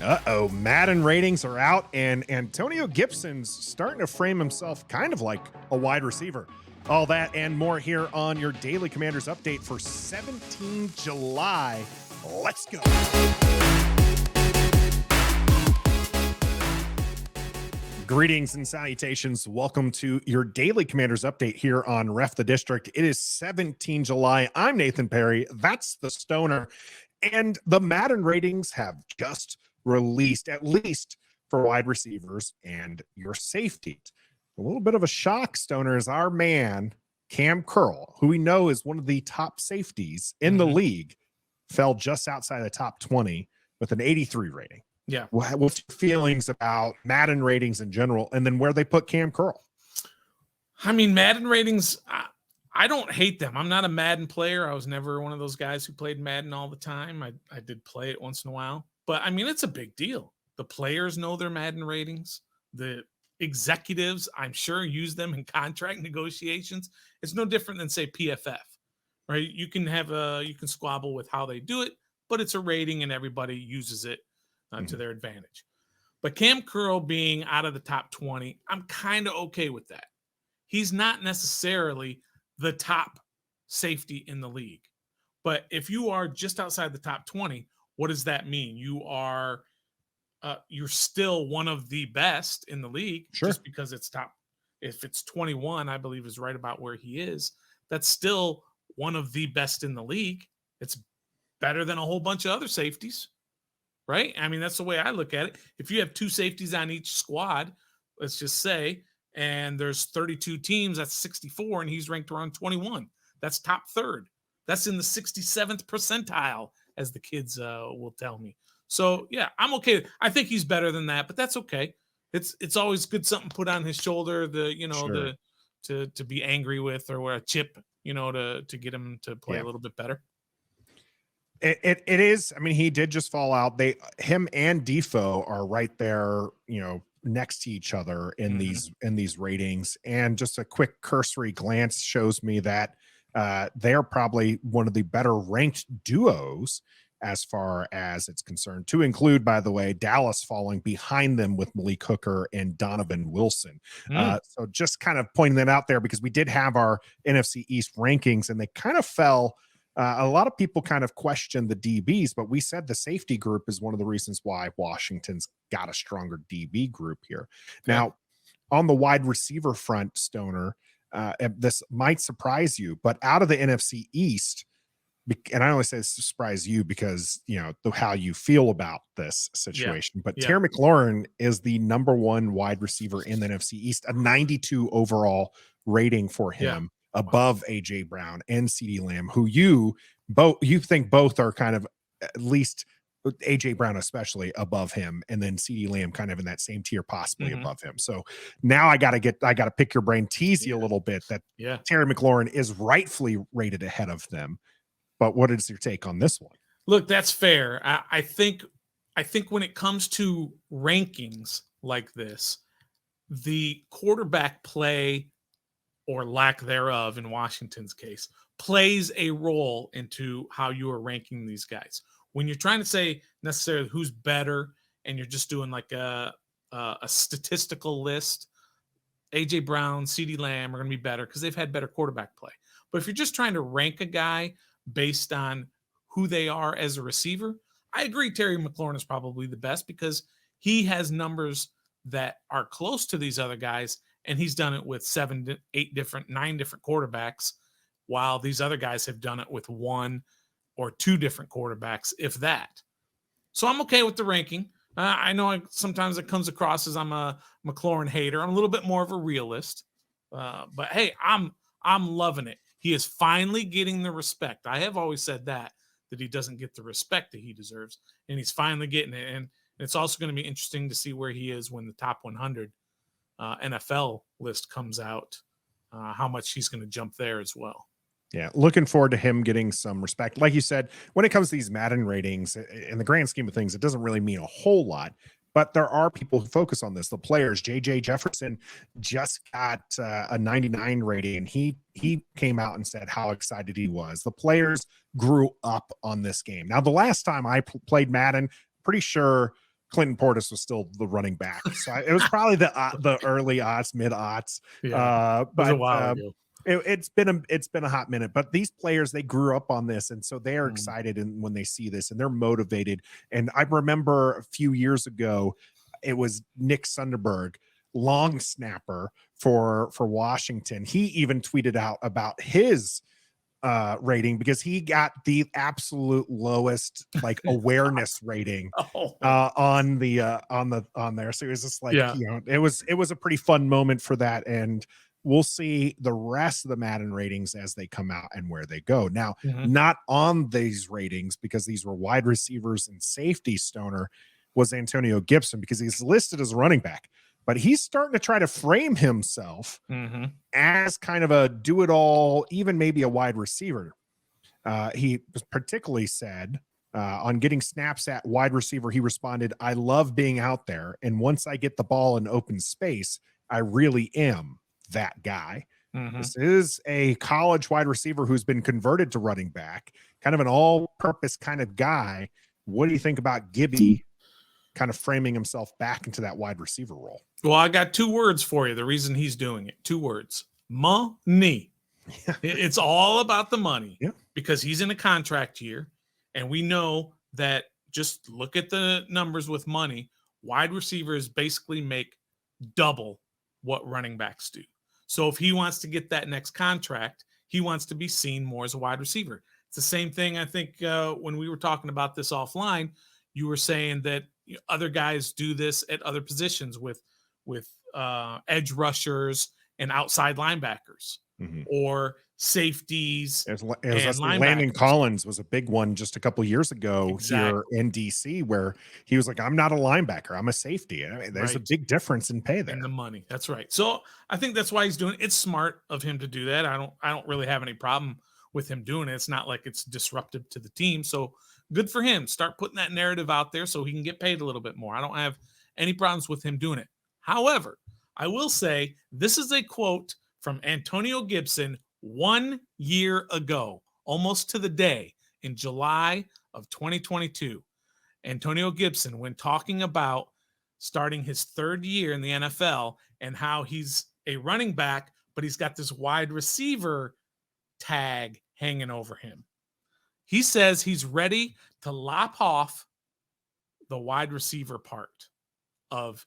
Uh-oh, Madden ratings are out, and Antonio Gibson's starting to frame himself kind of like a wide receiver. All that and more here on your Daily Commanders update for 17 July. Let's go. Greetings and salutations. Welcome to your Daily Commanders update here on Ref the District. It is 17 July. I'm Nathan Perry. That's the Stoner. And the Madden ratings have just released, at least for wide receivers and your safeties. A little bit of a shock, Stoner, is our man, Cam Curl, who we know is one of the top safeties in the league, fell just outside the top 20 with an 83 rating. Yeah. What's your feelings about Madden ratings in general, and then where they put Cam Curl? I mean, Madden ratings, I don't hate them. I'm not a Madden player. I was never one of those guys who played Madden all the time. I did play it once in a while. But, I mean, it's a big deal. The players know their Madden ratings. The executives, I'm sure, use them in contract negotiations. It's no different than, say, PFF, right? You can squabble with how they do it, but it's a rating and everybody uses it to their advantage. But Cam Curl being out of the top 20, I'm kind of okay with that. He's not necessarily the top safety in the league. But if you are just outside the top 20, what does that mean? You're still one of the best in the league. Sure. Just because it's top. If it's 21, I believe is right about where he is. That's still one of the best in the league. It's better than a whole bunch of other safeties, right? I mean, that's the way I look at it. If you have two safeties on each squad, let's just say, and there's 32 teams, that's 64, and he's ranked around 21. That's top third. That's in the 67th percentile, as the kids will tell me. So, yeah, I'm okay. I think he's better than that, but that's okay. It's always good something put on his shoulder, to be angry with, or wear a chip, to get him to play a little bit better. It is. I mean, he did just fall out. Him and Defoe are right there, next to each other in these ratings. And just a quick cursory glance shows me that they're probably one of the better ranked duos as far as it's concerned, to include, by the way, Dallas falling behind them with Malik Hooker and Donovan Wilson. So just kind of pointing that out there, because we did have our NFC East rankings and they kind of fell. A lot of people kind of questioned the DBs, but we said the safety group is one of the reasons why Washington's got a stronger DB group here. Okay. Now, on the wide receiver front, Stoner, this might surprise you, but out of the NFC East, and I only say this to surprise you because, how you feel about this situation, but Terry McLaurin is the number one wide receiver in the NFC East, a 92 overall rating for him. Above AJ Brown and CeeDee Lamb, who you think both are kind of, at least AJ Brown especially, above him, and then CeeDee Lamb kind of in that same tier, possibly above him. So now I got to pick your brain, tease you a little bit that Terry McLaurin is rightfully rated ahead of them. But what is your take on this one? Look, that's fair. I think when it comes to rankings like this, the quarterback play, or lack thereof in Washington's case, plays a role into how you are ranking these guys. When you're trying to say necessarily who's better, and you're just doing like a statistical list, AJ Brown, CeeDee Lamb are going to be better because they've had better quarterback play. But if you're just trying to rank a guy based on who they are as a receiver, I agree Terry McLaurin is probably the best because he has numbers that are close to these other guys. And he's done it with 9 different quarterbacks, while these other guys have done it with 1 or 2 different quarterbacks, if that. So I'm okay with the ranking. I know sometimes it comes across as I'm a McLaurin hater. I'm a little bit more of a realist. But hey, I'm loving it. He is finally getting the respect. I have always said that he doesn't get the respect that he deserves, and he's finally getting it. And it's also going to be interesting to see where he is when the top 100 NFL list comes out, how much he's going to jump there as well. Yeah, looking forward to him getting some respect. Like you said, when it comes to these Madden ratings, in the grand scheme of things, it doesn't really mean a whole lot. But there are people who focus on this. The players, J.J. Jefferson just got a 99 rating, and he came out and said how excited he was. The players grew up on this game. Now, the last time I played Madden, pretty sure Clinton Portis was still the running back. So it was probably the early aughts, mid aughts. Yeah, it was a while ago. It's been a hot minute, but these players, they grew up on this, and so they are Mhm. excited and when they see this, and they're motivated. And I remember a few years ago, it was Nick Sunderberg, long snapper for Washington. He even tweeted out about his rating because he got the absolute lowest like awareness rating Oh, on there. So it was just like, Yeah. you know, it was a pretty fun moment for that. And we'll see the rest of the Madden ratings as they come out and where they go. Now, Mhm. not on these ratings because these were wide receivers and safety, Stoner, was Antonio Gibson because he's listed as a running back, but he's starting to try to frame himself Mhm. as kind of a do-it-all, even maybe a wide receiver. He particularly said on getting snaps at wide receiver, he responded, "I love being out there, and once I get the ball in open space, I really am that guy." Mhm. This is a college wide receiver who's been converted to running back, kind of an all-purpose kind of guy. What do you think about Gibby kind of framing himself back into that wide receiver role? Well, I got 2 words for you. The reason he's doing it. 2 words. Money. It's all about the money. Yeah. Because he's in a contract year, and we know that just look at the numbers with money. Wide receivers basically make double what running backs do. So if he wants to get that next contract, he wants to be seen more as a wide receiver. It's the same thing. I think when we were talking about this offline, you were saying that other guys do this at other positions with edge rushers and outside linebackers or safeties It was and Landon linebackers. Collins was a big one just a couple years ago here Exactly. in DC, where he was like, "I'm not a linebacker, I'm a safety." I mean, there's a Right. big difference in pay there. And the money. That's right. So I think that's why he's doing it. It's smart of him to do that. I don't really have any problem with him doing it. It's not like it's disruptive to the team. So good for him. Start putting that narrative out there so he can get paid a little bit more. I don't have any problems with him doing it. However, I will say this is a quote from Antonio Gibson 1 year ago, almost to the day, in July of 2022. Antonio Gibson, when talking about starting his 3rd year in the NFL and how he's a running back, but he's got this wide receiver tag hanging over him. He says he's ready to lop off the wide receiver part of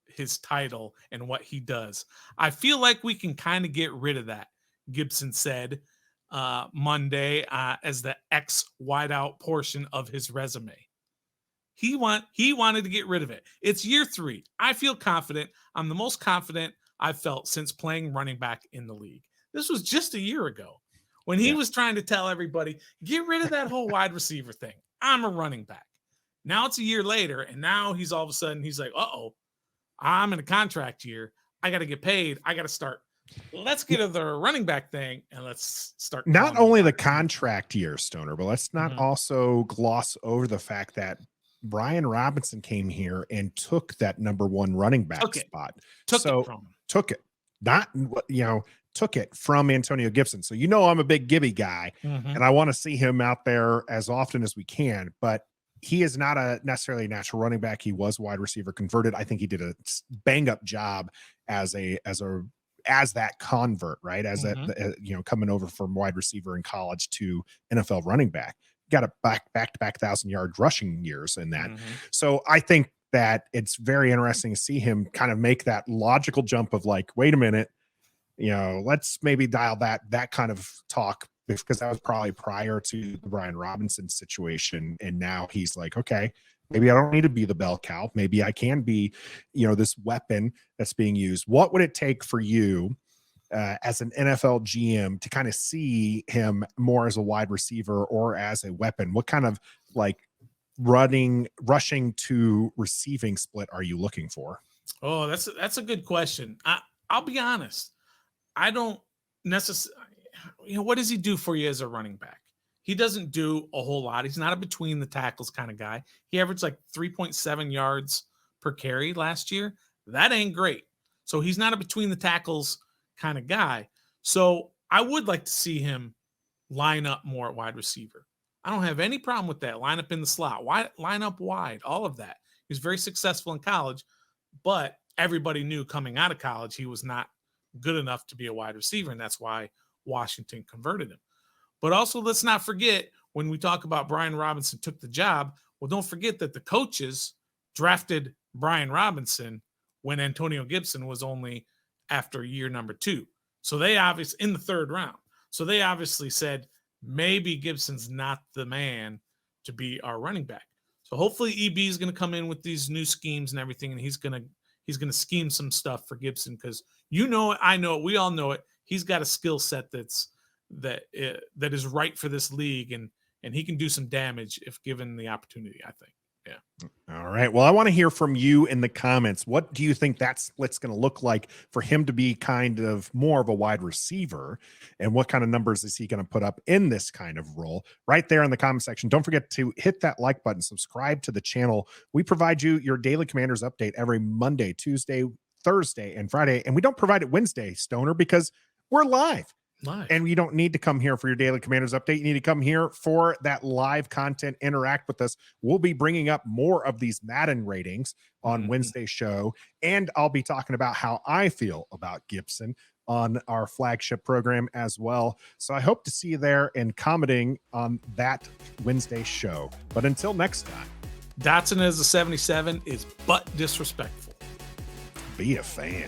his title and what he does. I feel like we can kind of get rid of that, Gibson said Monday as the X wideout portion of his resume. He wanted to get rid of it. It's year 3. I feel confident. I'm the most confident I've felt since playing running back in the league. This was just a year ago when he was trying to tell everybody, get rid of that whole wide receiver thing. I'm a running back. Now it's a year later, and now he's all of a sudden, he's like, uh-oh, I'm in a contract year. I got to get paid. I got to start. Let's get to the running back thing, and let's start. Not only the contract year, Stoner, but let's not Mhm. also gloss over the fact that Brian Robinson came here and took that number 1 running back spot. Took it from him. Took it from Antonio Gibson. So, I'm a big Gibby guy, Mhm. and I want to see him out there as often as we can, but he is not necessarily a natural running back. He was wide receiver converted. I think he did a bang up job as that convert, right? As coming over from wide receiver in college to NFL running back, got a back-to-back 1,000-yard rushing years in that. So I think that it's very interesting to see him kind of make that logical jump of like, wait a minute, let's maybe dial that kind of talk, because that was probably prior to the Brian Robinson situation. And now he's like, okay, maybe I don't need to be the bell cow. Maybe I can be, this weapon that's being used. What would it take for you as an NFL GM to kind of see him more as a wide receiver or as a weapon? What kind of like rushing to receiving split are you looking for? Oh, that's a good question. I'll be honest. I don't necessarily, what does he do for you as a running back? He doesn't do a whole lot. He's not a between the tackles kind of guy. He averaged like 3.7 yards per carry last year. That ain't great. So he's not a between the tackles kind of guy. So I would like to see him line up more at wide receiver. I don't have any problem with that. Line up in the slot, line up wide, all of that. He was very successful in college, but everybody knew coming out of college he was not good enough to be a wide receiver, and that's why Washington converted him. But also, let's not forget, when we talk about Brian Robinson took the job, well, don't forget that the coaches drafted Brian Robinson when Antonio Gibson was only after year number 2. So they obviously, in the 3rd round. So they obviously said, maybe Gibson's not the man to be our running back. So hopefully EB is going to come in with these new schemes and everything, and he's going to scheme some stuff for Gibson, because you know it, I know it, we all know it. He's got a skill set that is right for this league, and he can do some damage if given the opportunity, I think. Yeah. All right. Well, I want to hear from you in the comments. What do you think that split's going to look like for him to be kind of more of a wide receiver? And what kind of numbers is he going to put up in this kind of role? Right there in the comment section. Don't forget to hit that like button, subscribe to the channel. We provide you your daily Commanders update every Monday, Tuesday, Thursday, and Friday. And we don't provide it Wednesday, Stoner, because we're live. And you don't need to come here for your daily Commanders update. You need to come here for that live content, interact with us. We'll be bringing up more of these Madden ratings on Wednesday's show. And I'll be talking about how I feel about Gibson on our flagship program as well. So I hope to see you there and commenting on that Wednesday show. But until next time, Dotson as a 77 is but disrespectful. Be a fan.